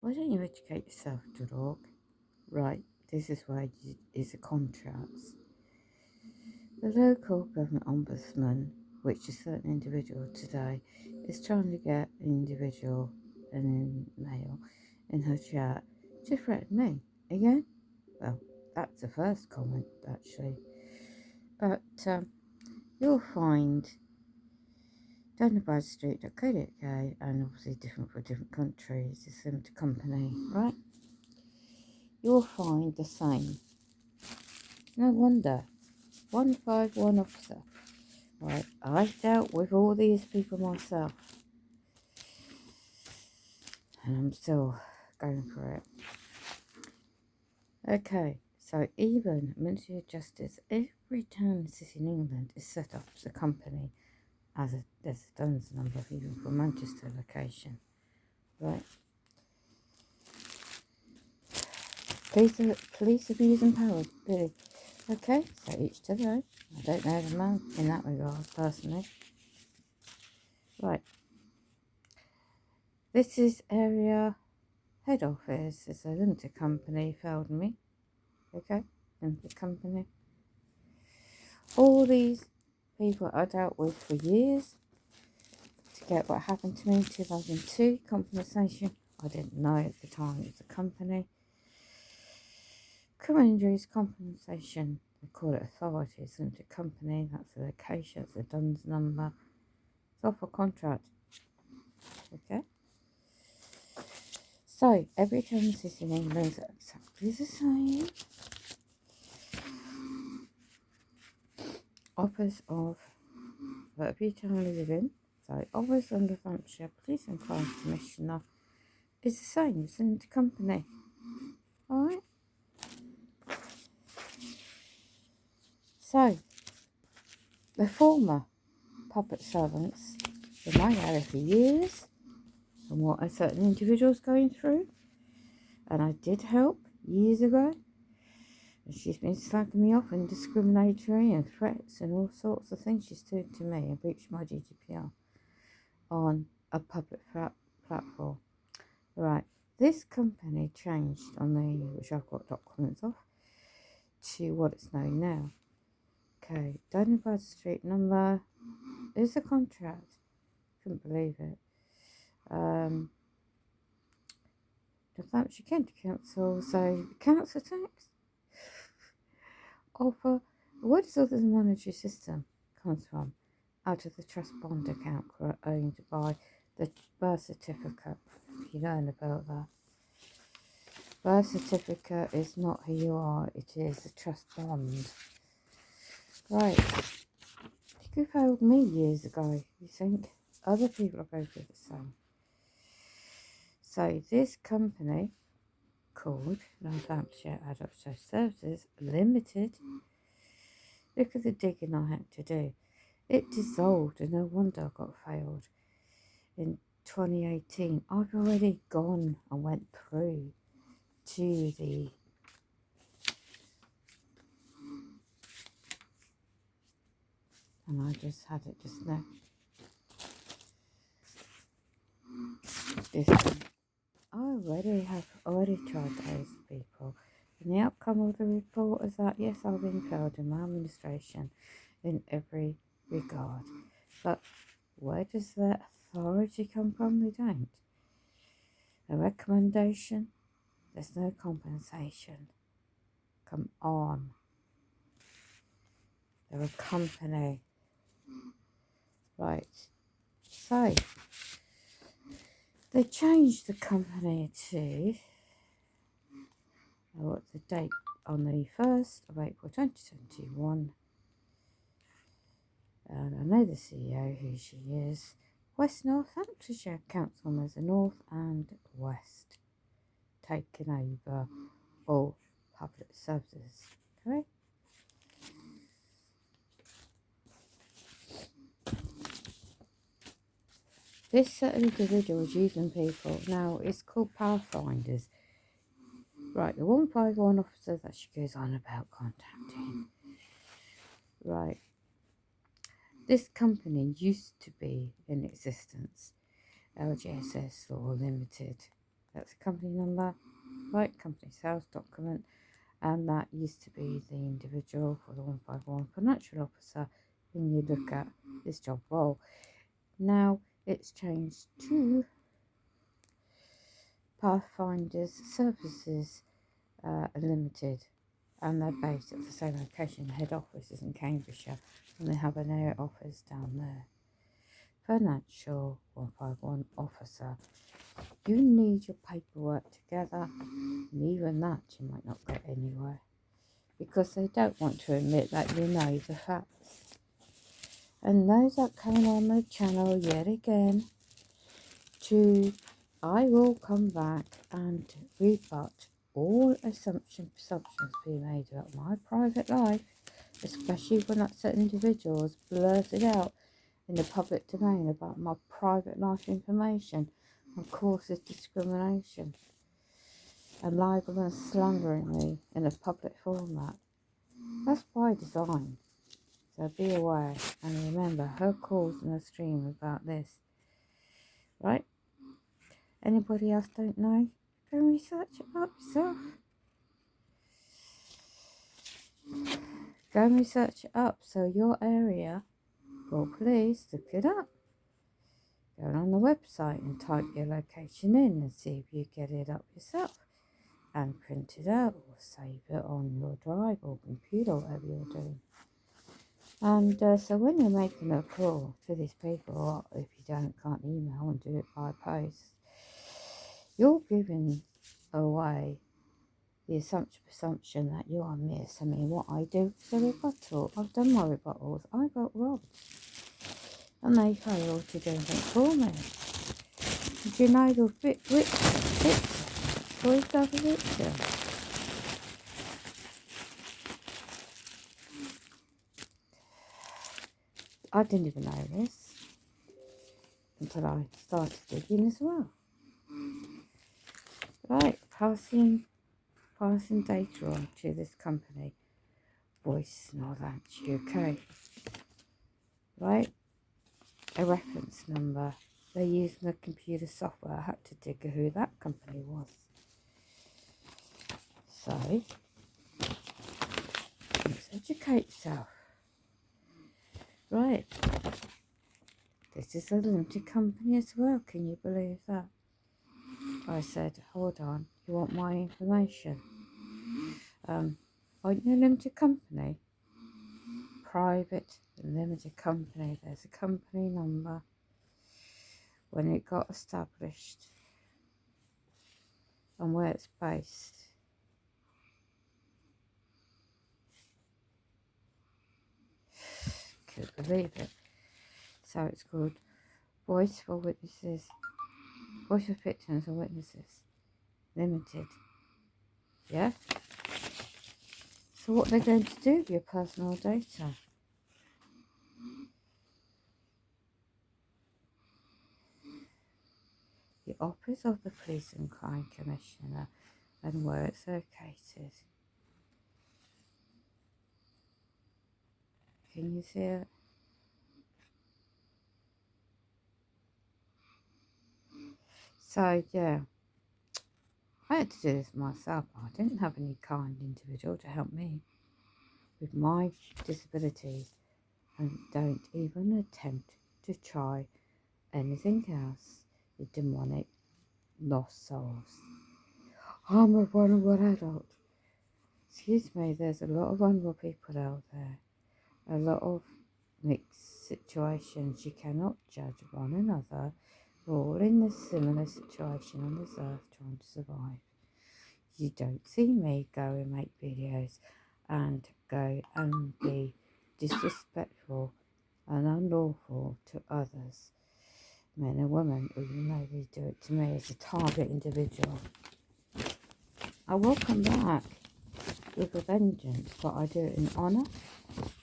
Why don't you educate yourself, dog? Right, this is where is a contrast. The local government ombudsman, which is a certain individual today, is trying to get an individual, an male, in her chat to threaten me. Again? Well, that's the first comment, actually. But you'll find dunabradstreet.co.uk, and obviously different for different countries, it's a limited company, right? You'll find the same. No wonder. 151 officer. Right, I've dealt with all these people myself, and I'm still going for it. Okay, so even Ministry of Justice, every town and city in England is set up as a company, there's a tons number of even for Manchester location, right? Police abusing powers, really. Okay, so each to their own. I don't know the man in that regard personally. Right, this is area head office. It's a limited company, failed me. Okay, limited company. All these people I dealt with for years to get what happened to me in 2002 compensation. I didn't know at the time it was a company. Criminal injuries compensation, they call it authority, it's limited company, that's the location, it's the DUNS number, it's off a contract. Okay. So every town city in England is exactly the same. Office of whatever town you live in. So Office of Hampshire Police and Crime Commissioner is the same, it's in the company. Alright. So the former public servants in my area for years and what a certain individual's going through. And I did help years ago. And she's been slagging me off and discriminatory and threats and all sorts of things she's doing to me and breached my GDPR on a public platform. Right, this company changed on the, which I've got documents of, to what it's known now. Okay, Downing Street number is a contract. Couldn't believe it. The Hampshire County Council, so council tax offer. Where does other monetary system comes from? Out of the trust bond account owned by the birth certificate. If you learn about that. Birth certificate is not who you are, it is a trust bond. Right. You failed me years ago, you think? Other people are going through the same. So this company called Northamptonshire Adult Social Services Limited, look at the digging I had to do. It dissolved and no wonder I got failed. In 2018, I've already gone and went through to the and I just had it just now. This I already tried those people. And the outcome of the report is that yes, I've been failed in my administration in every regard. But where does the authority come from? They don't. A recommendation, there's no compensation. Come on. They're a company. Right. So they changed the company to what's the date on the 1st of April 2021. And I know the CEO, who she is. West Northamptonshire Council, there's a North and West, taking over all public services. Okay? This certain individual is using people. Now, it's called Pathfinders. Right, the 151 officer that she goes on about contacting. Right. This company used to be in existence, LGSS Law Limited. That's a company number, right? Company sales document. And that used to be the individual for the 151 financial officer when you look at this job role. Now it's changed to Pathfinders Services Limited, and they're based at the same location. The head office is in Cambridgeshire, and they have an area office down there. Financial 151 officer. You need your paperwork together, and even that you might not get anywhere because they don't want to admit that you know the facts. And those that come on the channel yet again to I will come back and rebut all presumptions being made about my private life, especially when that certain individuals blurted out in the public domain about my private life information and causes discrimination and libel and slandering me in a public format. That's by design, so be aware and remember her calls in the stream about this, right? Anybody else don't know? Go research it up yourself. Go and research it up so your area, well please look it up. Go on the website and type your location in and see if you get it up yourself and print it out or save it on your drive or computer, whatever you're doing. And so when you're making a call to these people, or if you can't email and do it by post, you're giving away the presumption that you are miss. I mean, what I do is a rebuttal. I've done my rebuttals. I got robbed. And they failed to do anything for me. Did you know the victim? Always have a victim. I didn't even know this until I started digging as well. Right, passing data on to this company, Voice Northants UK. Right, a reference number. They're using the computer software. I had to dig who that company was. So, let's educate yourself. Right, this is a limited company as well. Can you believe that? I said, hold on, you want my information? Aren't you a limited company? Private limited company. There's a company number. When it got established and where it's based. Can't believe it. So it's called Voice for Witnesses, Voice for Victims and Witnesses Limited. Yeah? So what they're going to do with your personal data? The Office of the Police and Crime Commissioner and where it's located. Can you see it? So yeah, I had to do this myself. I didn't have any kind individual to help me with my disabilities, and don't even attempt to try anything else with demonic lost souls. I'm a vulnerable adult. Excuse me, there's a lot of vulnerable people out there. A lot of mixed situations. You cannot judge one another. We're all in a similar situation on this earth trying to survive. You don't see me go and make videos and go and be disrespectful and unlawful to others, men and women, even though they do it to me as a target individual. I will come back with a vengeance, but I do it in honour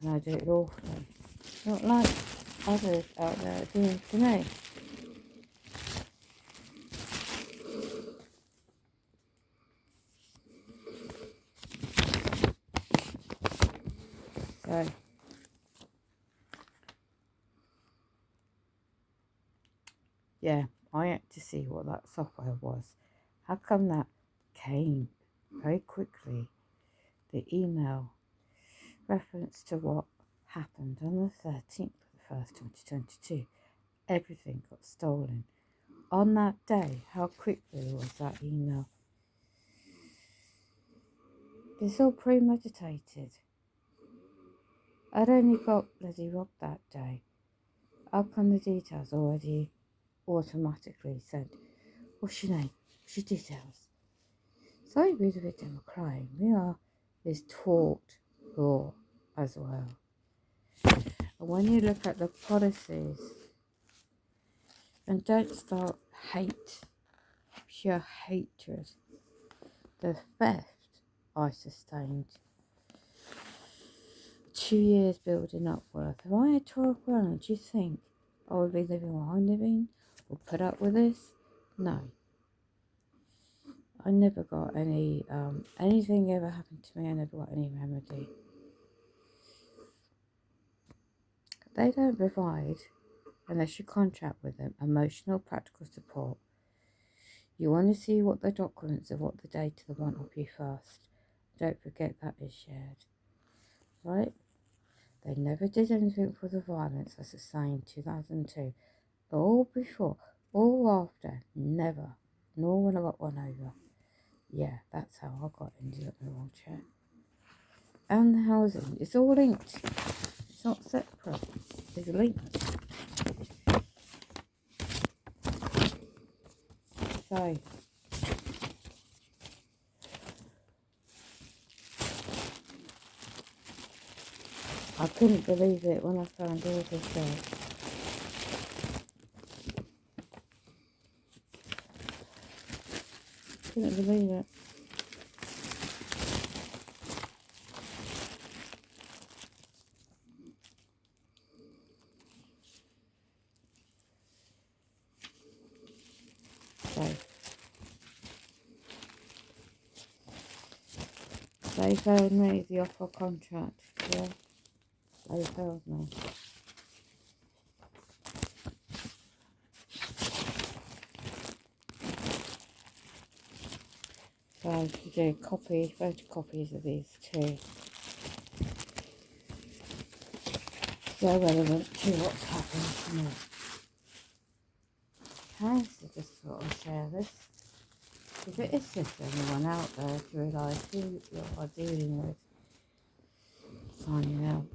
and I do it lawfully, not like others out there are doing to me. So yeah, I had to see what that software was How come that came very quickly? The email reference to what happened on the 13th of the 1st, 2022. Everything got stolen. On that day, how quickly was that email? It's all premeditated. I'd only got bloody robbed that day. How come the details already automatically said, what's your name? What's your details? Sorry, we're a victim of crime. We are is taught law as well. And when you look at the policies, and don't start pure hatred. The theft I sustained, 2 years building up worth. If I had 12 grand, do you think I would be living what I'm living or put up with this? No. I never got any, anything ever happened to me, I never got any remedy. They don't provide, unless you contract with them, emotional, practical support. You want to see what the documents of what the data they want of you first. Don't forget that is shared. Right? They never did anything for the violence I sustained in 2002. All before, all after, never. Nor when I got one over. Yeah, that's how I got ended up in a wheelchair. And the housing, it's all linked. It's not separate. It's linked. So, I couldn't believe it when I found all this out. Couldn't believe it. So, they failed me, the offer contract. Yeah, they failed me. So you do photocopies of these too. So relevant to what's happened to me. Okay, so just thought I'd share this. If it is just anyone out there to realise who you are dealing with, signing out.